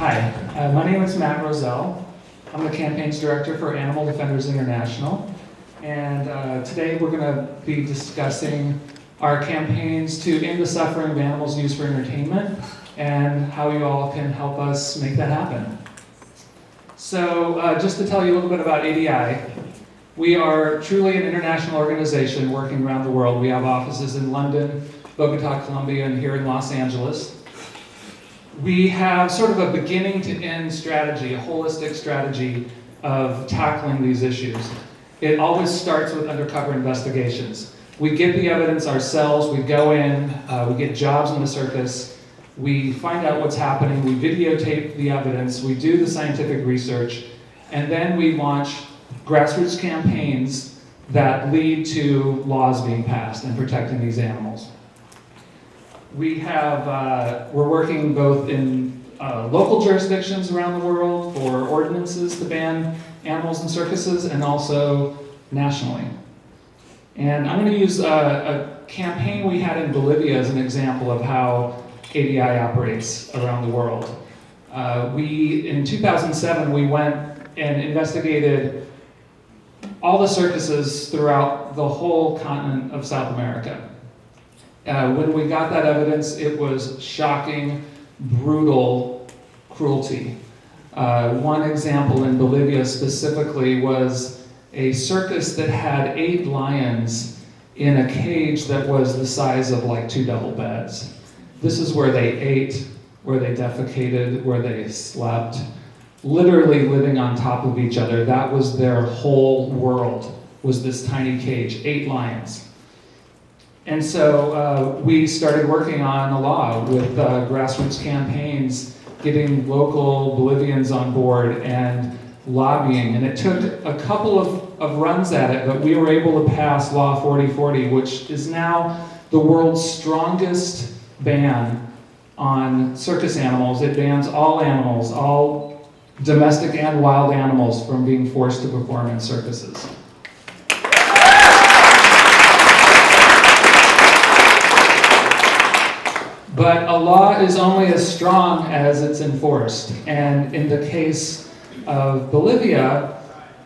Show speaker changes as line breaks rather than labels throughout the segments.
Hi, my name is Matt Rossell. I'm the campaigns director for Animal Defenders International. And today we're going to be discussing our campaigns to end the suffering of animals used for entertainment and how you all can help us make that happen. So just to tell you a little bit about ADI, we are truly an international organization working around the world. We have offices in London, Bogota, Colombia, and here in Los Angeles. We have sort of a beginning to end strategy, a holistic strategy of tackling these issues. It always starts with undercover investigations. We get the evidence ourselves, we go in, we get jobs in the circus, we find out what's happening, we videotape the evidence, we do the scientific research, and then we launch grassroots campaigns that lead to laws being passed and protecting these animals. We're working both in local jurisdictions around the world for ordinances to ban animals in circuses and also nationally. And I'm going to use a campaign we had in Bolivia as an example of how ADI operates around the world. In 2007, we went and investigated all the circuses throughout the whole continent of South America. When we got that evidence, it was shocking, brutal cruelty. One example in Bolivia specifically was a circus that had 8 lions in a cage that was the size of like 2 double beds. This is where they ate, where they defecated, where they slept, literally living on top of each other. That was their whole world, was this tiny cage, 8 lions. And so we started working on a law with grassroots campaigns, getting local Bolivians on board and lobbying. And it took a couple of runs at it, but we were able to pass Law 4040, which is now the world's strongest ban on circus animals. It bans all animals, all domestic and wild animals, from being forced to perform in circuses. But a law is only as strong as it's enforced. And in the case of Bolivia,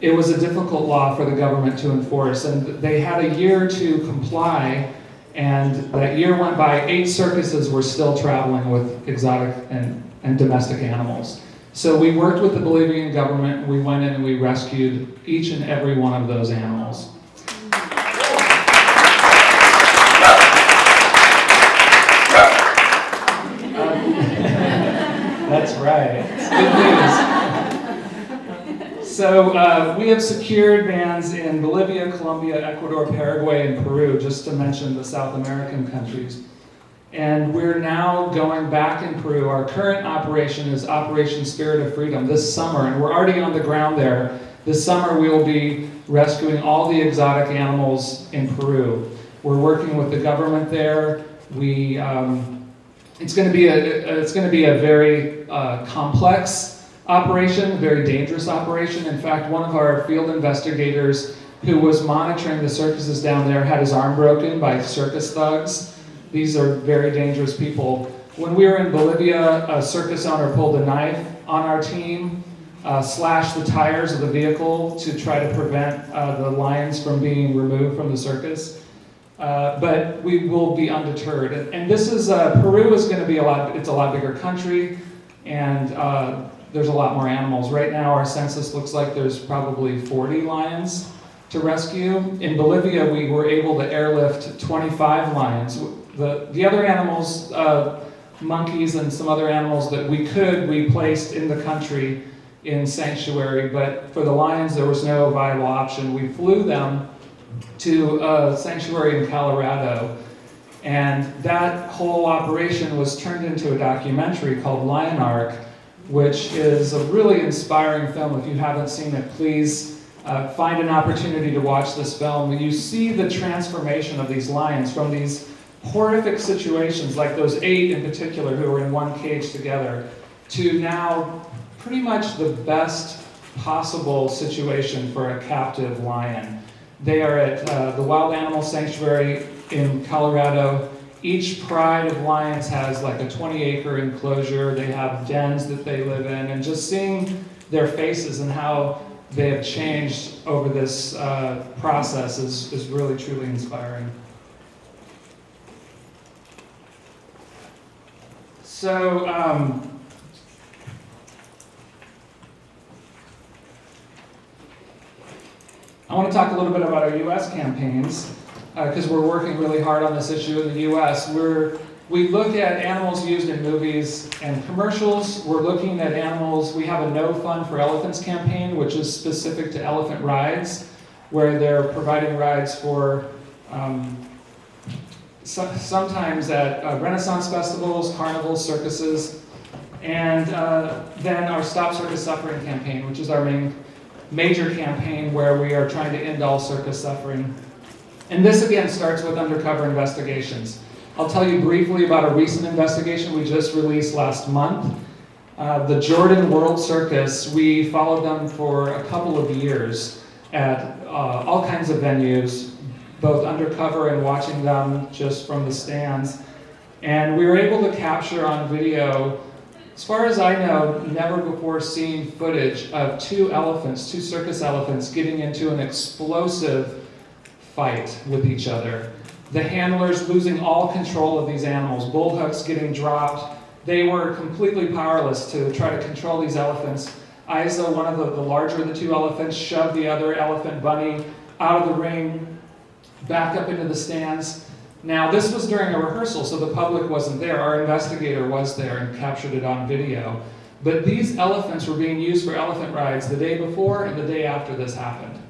it was a difficult law for the government to enforce. And they had a year to comply. And that year went by, 8 circuses were still traveling with exotic and domestic animals. So we worked with the Bolivian government. We went in and we rescued each and every one of those animals. That's right. It's good news. So we have secured bans in Bolivia, Colombia, Ecuador, Paraguay, and Peru, just to mention the South American countries. And we're now going back in Peru. Our current operation is Operation Spirit of Freedom this summer, and we're already on the ground there. This summer we will be rescuing all the exotic animals in Peru. We're working with the government there. It's going to be a very complex operation, a very dangerous operation. In fact, one of our field investigators who was monitoring the circuses down there had his arm broken by circus thugs. These are very dangerous people. When we were in Bolivia, a circus owner pulled a knife on our team, slashed the tires of the vehicle to try to prevent the lions from being removed from the circus. But we will be undeterred. And this is, Peru is going to be it's a lot bigger country, and there's a lot more animals. Right now our census looks like there's probably 40 lions to rescue. In Bolivia we were able to airlift 25 lions. The other animals, monkeys and some other animals that we placed in the country in sanctuary, but for the lions there was no viable option. We flew them to a sanctuary in Colorado, and that whole operation was turned into a documentary called Lion Arc, which is a really inspiring film. If you haven't seen it, please find an opportunity to watch this film. You see the transformation of these lions from these horrific situations, like those 8 in particular who were in one cage together, to now pretty much the best possible situation for a captive lion. They are at the Wild Animal Sanctuary in Colorado, each pride of lions has like a 20-acre enclosure. They have dens that they live in, and just seeing their faces and how they have changed over this process is really, truly inspiring. So, I want to talk a little bit about our U.S. campaigns, because we're working really hard on this issue in the U.S. We look at animals used in movies and commercials. We're looking at animals. We have a No Fun for Elephants campaign, which is specific to elephant rides, where they're providing rides for sometimes at Renaissance festivals, carnivals, circuses, and then our Stop Circus Suffering campaign, which is our major campaign where we are trying to end all circus suffering. And this again starts with undercover investigations. I'll tell you briefly about a recent investigation we just released last month. The Jordan World Circus, we followed them for a couple of years at all kinds of venues, both undercover and watching them just from the stands. And we were able to capture on video, as far as I know, never before seen footage of two circus elephants getting into an explosive fight with each other. The handlers losing all control of these animals, bull hooks getting dropped. They were completely powerless to try to control these elephants. Isa, one of the larger of the two elephants, shoved the other elephant bunny out of the ring, back up into the stands. Now, this was during a rehearsal, so the public wasn't there. Our investigator was there and captured it on video. But these elephants were being used for elephant rides the day before and the day after this happened.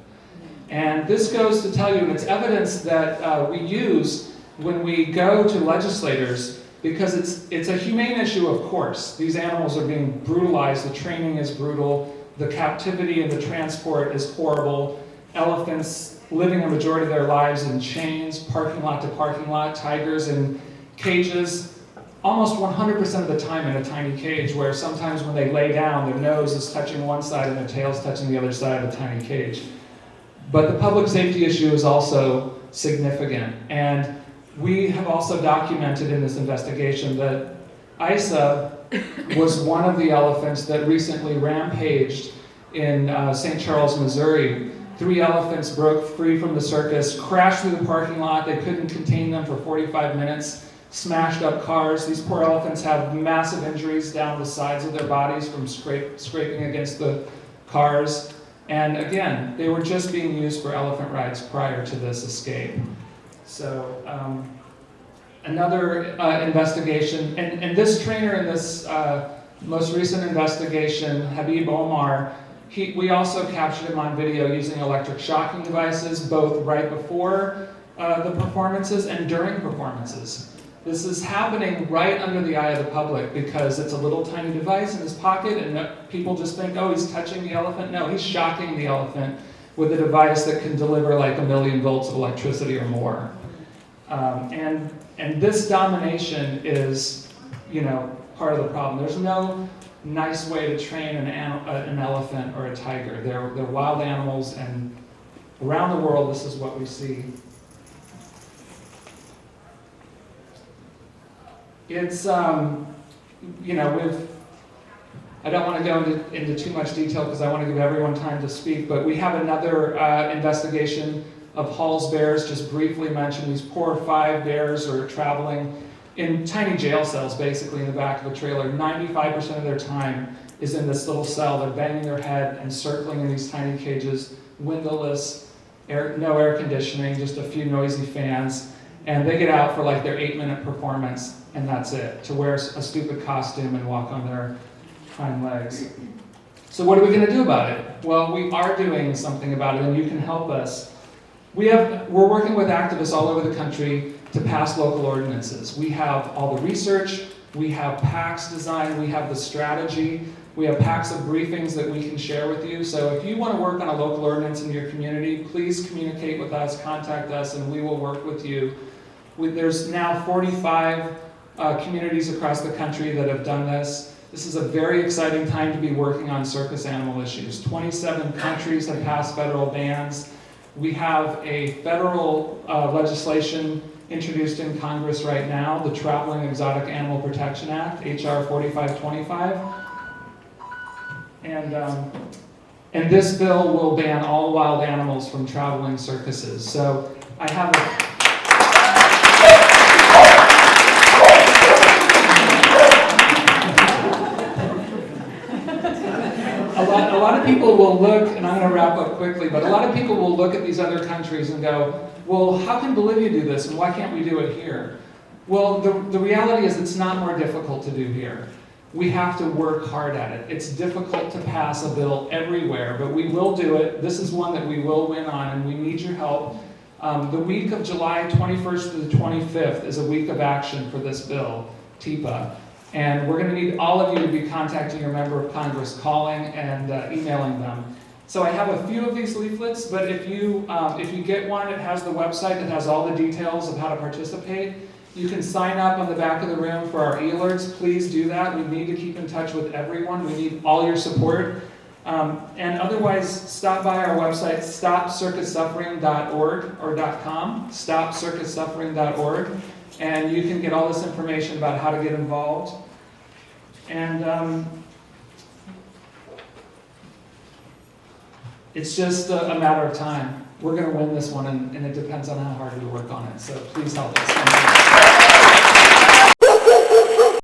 And this goes to tell you, and it's evidence that we use when we go to legislators, because it's a humane issue, of course. These animals are being brutalized, the training is brutal, the captivity and the transport is horrible. Elephants living a majority of their lives in chains, parking lot to parking lot, tigers in cages, almost 100% of the time in a tiny cage, where sometimes when they lay down, their nose is touching one side and their tail's touching the other side of the tiny cage. But the public safety issue is also significant. And we have also documented in this investigation that Isa was one of the elephants that recently rampaged in St. Charles, Missouri. 3 elephants broke free from the circus, crashed through the parking lot. They couldn't contain them for 45 minutes, smashed up cars. These poor elephants have massive injuries down the sides of their bodies from scraping against the cars. And again, they were just being used for elephant rides prior to this escape. So another investigation, and this trainer in this most recent investigation, Habib Omar, we also captured him on video using electric shocking devices, both right before the performances and during performances. This is happening right under the eye of the public because it's a little tiny device in his pocket, and people just think, oh, he's touching the elephant. No, he's shocking the elephant with a device that can deliver like 1,000,000 volts of electricity or more. And this domination is, part of the problem. There's no nice way to train an elephant or a tiger. They're wild animals, and around the world, this is what we see. It's, I don't want to go into too much detail because I want to give everyone time to speak, but we have another investigation of Hall's bears. Just briefly mention these poor 5 bears are traveling in tiny jail cells, basically in the back of a trailer. 95% of their time is in this little cell. They're banging their head and circling in these tiny cages, windowless, no air conditioning, just a few noisy fans. And they get out for like their 8-minute performance, and that's it, to wear a stupid costume and walk on their hind legs. So what are we going to do about it? Well, we are doing something about it, and you can help us. We're working with activists all over the country to pass local ordinances. We have all the research, we have packs designed, we have the strategy, we have packs of briefings that we can share with you. So if you want to work on a local ordinance in your community, please communicate with us, contact us, and we will work with you. There's now 45 communities across the country that have done this. This is a very exciting time to be working on circus animal issues. 27 countries have passed federal bans. We have a federal legislation introduced in Congress right now, the Traveling Exotic Animal Protection Act, H.R. 4525. And this bill will ban all wild animals from traveling circuses. So I have a lot of people will look, and I'm going to wrap up quickly, but a lot of people will look at these other countries and go, well, how can Bolivia do this, and why can't we do it here? Well, the reality is it's not more difficult to do here. We have to work hard at it. It's difficult to pass a bill everywhere, but we will do it. This is one that we will win on, and we need your help. The week of July 21st to the 25th is a week of action for this bill, TIPA. And we're going to need all of you to be contacting your member of Congress, calling and emailing them. So I have a few of these leaflets, but if you get one, it has the website that has all the details of how to participate. You can sign up on the back of the room for our e-alerts. Please do that. We need to keep in touch with everyone. We need all your support. And otherwise, stop by our website, stopcircussuffering.org or .com, stopcircussuffering.org, and you can get all this information about how to get involved. And it's just a matter of time. We're going to win this one, and it depends on how hard we work on it. So please help us.